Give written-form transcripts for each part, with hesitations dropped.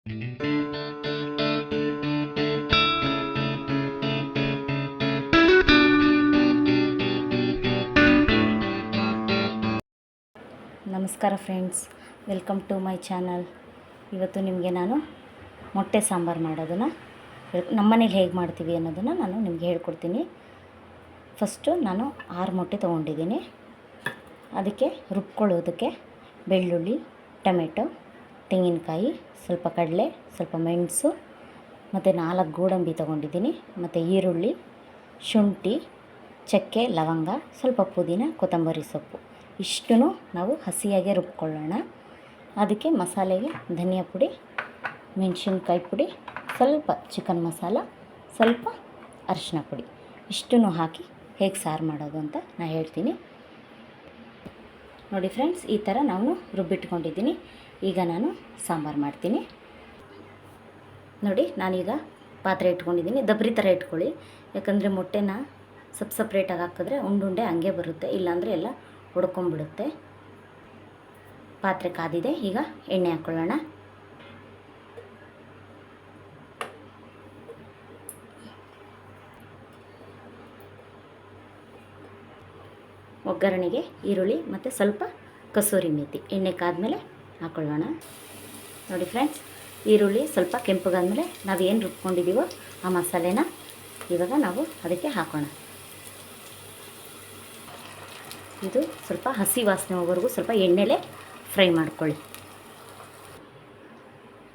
ನಮಸ್ಕಾರ friends, welcome to my channel. ಇವತ್ತು ನಿಮಗೆ ನಾನು ಮೊಟ್ಟೆ ಸಾಂಬಾರು ಮಾಡೋದನ್ನು ನಮ್ಮನೇಲಿ ಹೇಗೆ ಮಾಡ್ತೀವಿ ಅನ್ನೋದನ್ನು ನಾನು ನಿಮಗೆ ಹೇಳ್ಕೊಡ್ತೀನಿ. ಫಸ್ಟು ನಾನು 6 ಮೊಟ್ಟೆ ತೊಗೊಂಡಿದ್ದೀನಿ. ಅದಕ್ಕೆ ರುಬ್ಕೊಳ್ಳೋದಕ್ಕೆ ಬೆಳ್ಳುಳ್ಳಿ, ಟೊಮೆಟೊ, ತೆಂಗಿನಕಾಯಿ, ಸ್ವಲ್ಪ ಕಡಲೆ, ಸ್ವಲ್ಪ ಮೆಣಸು ಮತ್ತು 4 ಗೋಡಂಬಿ ತೊಗೊಂಡಿದ್ದೀನಿ. ಮತ್ತು ಈರುಳ್ಳಿ, ಶುಂಠಿ, ಚಕ್ಕೆ, ಲವಂಗ, ಸ್ವಲ್ಪ ಪುದೀನ, ಕೊತ್ತಂಬರಿ ಸೊಪ್ಪು ಇಷ್ಟೂ ನಾವು ಹಸಿಯಾಗೆ ರುಬ್ಕೊಳ್ಳೋಣ. ಅದಕ್ಕೆ ಮಸಾಲೆಗೆ ಧನಿಯಾ ಪುಡಿ, ಮೆಣಸಿನ್ಕಾಯಿ ಪುಡಿ, ಸ್ವಲ್ಪ ಚಿಕನ್ ಮಸಾಲ, ಸ್ವಲ್ಪ ಅರಿಶಿನ ಪುಡಿ ಇಷ್ಟನ್ನು ಹಾಕಿ ಹೇಗೆ ಸಾರು ಮಾಡೋದು ಅಂತ ನಾನು ಹೇಳ್ತೀನಿ. ನೋಡಿ ಫ್ರೆಂಡ್ಸ್, ಈ ಥರ ನಾನು ರುಬ್ಬಿಟ್ಕೊಂಡಿದ್ದೀನಿ. ಈಗ ನಾನು ಸಾಂಬಾರು ಮಾಡ್ತೀನಿ. ನೋಡಿ, ನಾನೀಗ ಪಾತ್ರೆ ಇಟ್ಕೊಂಡಿದ್ದೀನಿ. ದಬ್ರಿ ಥರ ಇಟ್ಕೊಳ್ಳಿ, ಯಾಕಂದರೆ ಮೊಟ್ಟೆನ ಸಪ್ರೇಟಾಗಿ ಹಾಕಿದ್ರೆ ಉಂಡುಂಡೆ ಹಂಗೆ ಬರುತ್ತೆ, ಇಲ್ಲಾಂದರೆ ಎಲ್ಲ ಹೊಡ್ಕೊಂಬಿಡುತ್ತೆ. ಪಾತ್ರೆ ಕಾದಿದೆ, ಈಗ ಎಣ್ಣೆ ಹಾಕ್ಕೊಳ್ಳೋಣ. ಒಗ್ಗರಣೆಗೆ ಈರುಳ್ಳಿ ಮತ್ತು ಸ್ವಲ್ಪ ಕಸೂರಿ ಮೇಥಿ ಎಣ್ಣೆ ಕಾದ್ಮೇಲೆ ಹಾಕ್ಕೊಳ್ಳೋಣ. ನೋಡಿ ಫ್ರೆಂಡ್ಸ್, ಈರುಳ್ಳಿ ಸ್ವಲ್ಪ ಕೆಂಪಗಾದ್ಮೇಲೆ ನಾವೇನು ರುಬ್ಕೊಂಡಿದ್ದೀವೋ ಆ ಮಸಾಲೆನ ಇವಾಗ ನಾವು ಅದಕ್ಕೆ ಹಾಕೋಣ. ಇದು ಸ್ವಲ್ಪ ಹಸಿ ವಾಸನೆ ಹೋಗೋವರೆಗೂ ಸ್ವಲ್ಪ ಎಣ್ಣೆಲೇ ಫ್ರೈ ಮಾಡ್ಕೊಳ್ಳಿ.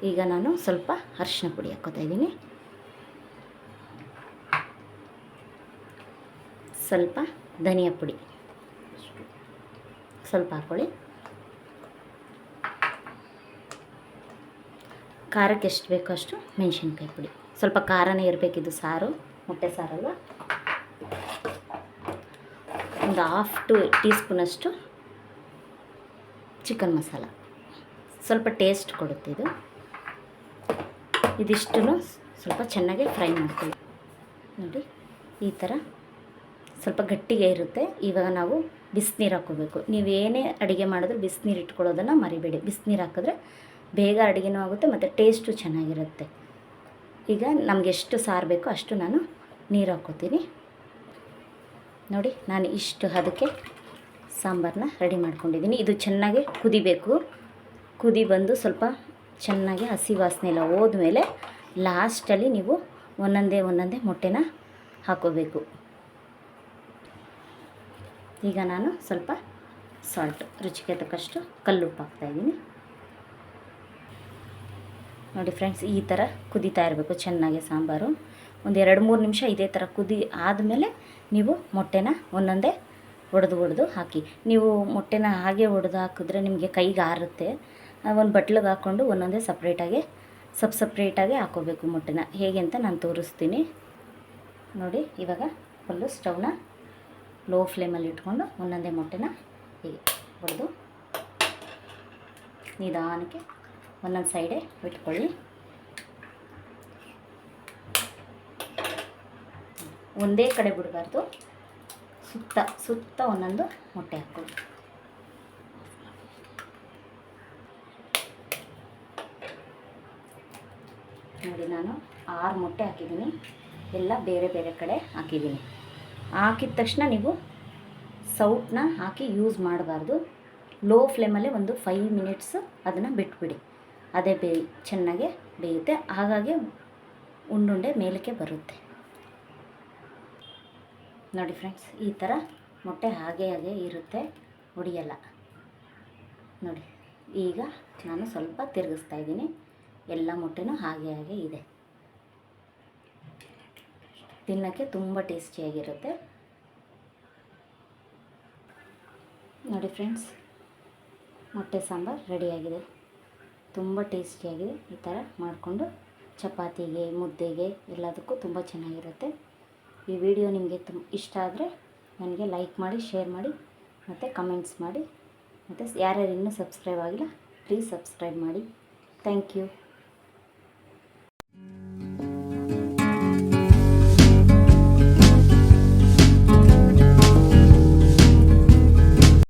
ಈಗ ನಾನು ಸ್ವಲ್ಪ ಅರಿಶಿನ ಪುಡಿ ಹಾಕ್ಕೋತಾ ಇದ್ದೀನಿ. ಸ್ವಲ್ಪ ಧನಿಯಾ ಪುಡಿ ಸ್ವಲ್ಪ ಹಾಕ್ಕೊಳ್ಳಿ. ಖಾರಕ್ಕೆ ಎಷ್ಟು ಬೇಕೋ ಅಷ್ಟು ಮೆಣಸಿನ್ಕಾಯಿ ಪುಡಿ. ಸ್ವಲ್ಪ ಖಾರನೇ ಇರಬೇಕಿದ್ದು ಸಾರು, ಮೊಟ್ಟೆ ಸಾರಲ್ಲ. ಒಂದು 1/2 ಟೀ ಸ್ಪೂನಷ್ಟು ಚಿಕನ್ ಮಸಾಲ, ಸ್ವಲ್ಪ ಟೇಸ್ಟ್ ಕೊಡುತ್ತೆ ಇದು. ಇದಿಷ್ಟನ್ನು ಸ್ವಲ್ಪ ಚೆನ್ನಾಗಿ ಫ್ರೈ ಮಾಡ್ಕೊಳ್ಳಿ. ನೋಡಿ, ಈ ಥರ ಸ್ವಲ್ಪ ಗಟ್ಟಿಗೆ ಇರುತ್ತೆ. ಇವಾಗ ನಾವು ಬಿಸಿನೀರು ಹಾಕ್ಕೋಬೇಕು. ನೀವೇನೇ ಅಡುಗೆ ಮಾಡಿದ್ರೂ ಬಿಸಿನೀರು ಇಟ್ಕೊಳ್ಳೋದನ್ನು ಮರಿಬೇಡಿ. ಬಿಸಿನೀರು ಹಾಕಿದ್ರೆ ಬೇಗ ಅಡುಗೆನೂ ಆಗುತ್ತೆ ಮತ್ತು ಟೇಸ್ಟು ಚೆನ್ನಾಗಿರುತ್ತೆ. ಈಗ ನಮಗೆ ಎಷ್ಟು ಸಾರು ಬೇಕೋ ಅಷ್ಟು ನಾನು ನೀರು ಹಾಕ್ಕೋತೀನಿ. ನೋಡಿ, ನಾನು ಇಷ್ಟು ಅದಕ್ಕೆ ಸಾಂಬಾರನ್ನ ರೆಡಿ ಮಾಡ್ಕೊಂಡಿದ್ದೀನಿ. ಇದು ಚೆನ್ನಾಗಿ ಕುದಿಬೇಕು. ಕುದಿ ಬಂದು ಸ್ವಲ್ಪ ಚೆನ್ನಾಗಿ ಹಸಿ ವಾಸನೆ ಎಲ್ಲ ಹೋದ್ಮೇಲೆ ಲಾಸ್ಟಲ್ಲಿ ನೀವು ಒಂದೊಂದೇ ಮೊಟ್ಟೆನ ಹಾಕೋಬೇಕು. ಈಗ ನಾನು ಸ್ವಲ್ಪ ಸಾಲ್ಟ್, ರುಚಿಗೆ ತಕ್ಕಷ್ಟು ಕಲ್ಲುಪ್ಪು ಹಾಕ್ತಾಯಿದ್ದೀನಿ. ನೋಡಿ ಫ್ರೆಂಡ್ಸ್, ಈ ಥರ ಕುದೀತಾ ಇರಬೇಕು ಚೆನ್ನಾಗಿ ಸಾಂಬಾರು. ಒಂದು 2-3 ನಿಮಿಷ ಇದೇ ಥರ ಕುದಿ ಆದಮೇಲೆ ನೀವು ಮೊಟ್ಟೆನ ಒಂದೊಂದೇ ಒಡೆದು ಹಾಕಿ. ನೀವು ಮೊಟ್ಟೆನ ಹಾಗೆ ಒಡೆದು ಹಾಕಿದ್ರೆ ನಿಮಗೆ ಕೈಗೆ ಆರುತ್ತೆ. ಒಂದು ಬಟ್ಲಿಗೆ ಹಾಕ್ಕೊಂಡು ಒಂದೊಂದೇ ಸಪ್ರೇಟಾಗಿ ಹಾಕೋಬೇಕು ಮೊಟ್ಟೆನ. ಹೇಗೆ ಅಂತ ನಾನು ತೋರಿಸ್ತೀನಿ. ನೋಡಿ, ಇವಾಗ ಫುಲ್ಲು ಸ್ಟವ್ನ ಲೋ ಫ್ಲೇಮಲ್ಲಿ ಇಟ್ಕೊಂಡು ಒಂದೊಂದೇ ಮೊಟ್ಟೆನ ಹೀಗೆ ಒಡೆದು ನಿಧಾನಕ್ಕೆ ಒಂದೊಂದು ಸೈಡೇ ಬಿಟ್ಕೊಳ್ಳಿ. ಒಂದೇ ಕಡೆ ಬಿಡಬಾರ್ದು, ಸುತ್ತ ಒಂದೊಂದು ಮೊಟ್ಟೆ ಹಾಕ್ಕೊಳ್ಳಿ. ನೋಡಿ, ನಾನು 6 ಮೊಟ್ಟೆ ಹಾಕಿದ್ದೀನಿ. ಎಲ್ಲ ಬೇರೆ ಬೇರೆ ಕಡೆ ಹಾಕಿದ್ದೀನಿ. ಹಾಕಿದ ತಕ್ಷಣ ನೀವು ಸೌಟನ್ನ ಹಾಕಿ ಯೂಸ್ ಮಾಡಬಾರ್ದು. ಲೋ ಫ್ಲೇಮಲ್ಲೇ ಒಂದು 5 ಮಿನಿಟ್ಸ್ ಅದನ್ನು ಬಿಟ್ಬಿಡಿ. ಅದೇ ಚೆನ್ನಾಗೆ ಬೇಯುತ್ತೆ. ಹಾಗಾಗಿ ಉಂಡುಂಡೆ ಮೇಲಕ್ಕೆ ಬರುತ್ತೆ. ನೋಡಿ ಫ್ರೆಂಡ್ಸ್, ಈ ಥರ ಮೊಟ್ಟೆ ಹಾಗೆ ಇರುತ್ತೆ, ಒಡೆಯಲ್ಲ. ನೋಡಿ, ಈಗ ನಾನು ಸ್ವಲ್ಪ ತಿರುಗಿಸ್ತಾ ಇದ್ದೀನಿ. ಎಲ್ಲ ಮೊಟ್ಟೆನೂ ಹಾಗೆ ಇದೆ. ತಿನ್ನೋಕ್ಕೆ ತುಂಬ ಟೇಸ್ಟಿಯಾಗಿರುತ್ತೆ. ನೋಡಿ ಫ್ರೆಂಡ್ಸ್, ಮೊಟ್ಟೆ ಸಾಂಬಾರು ರೆಡಿಯಾಗಿದೆ. ತುಂಬ ಟೇಸ್ಟಿಯಾಗಿದೆ. ಈ ಥರ ಮಾಡಿಕೊಂಡು ಚಪಾತಿಗೆ, ಮುದ್ದೆಗೆ ಎಲ್ಲದಕ್ಕೂ ತುಂಬ ಚೆನ್ನಾಗಿರುತ್ತೆ. ಈ ವಿಡಿಯೋ ನಿಮಗೆ ಇಷ್ಟ ಆದರೆ ನನಗೆ ಲೈಕ್ ಮಾಡಿ, ಶೇರ್ ಮಾಡಿ ಮತ್ತು ಕಮೆಂಟ್ಸ್ ಮಾಡಿ. ಮತ್ತು ಯಾರ್ಯಾರು ಇನ್ನೂ ಸಬ್ಸ್ಕ್ರೈಬ್ ಆಗಿಲ್ಲ, ಪ್ಲೀಸ್ ಸಬ್ಸ್ಕ್ರೈಬ್ ಮಾಡಿ. Thank you.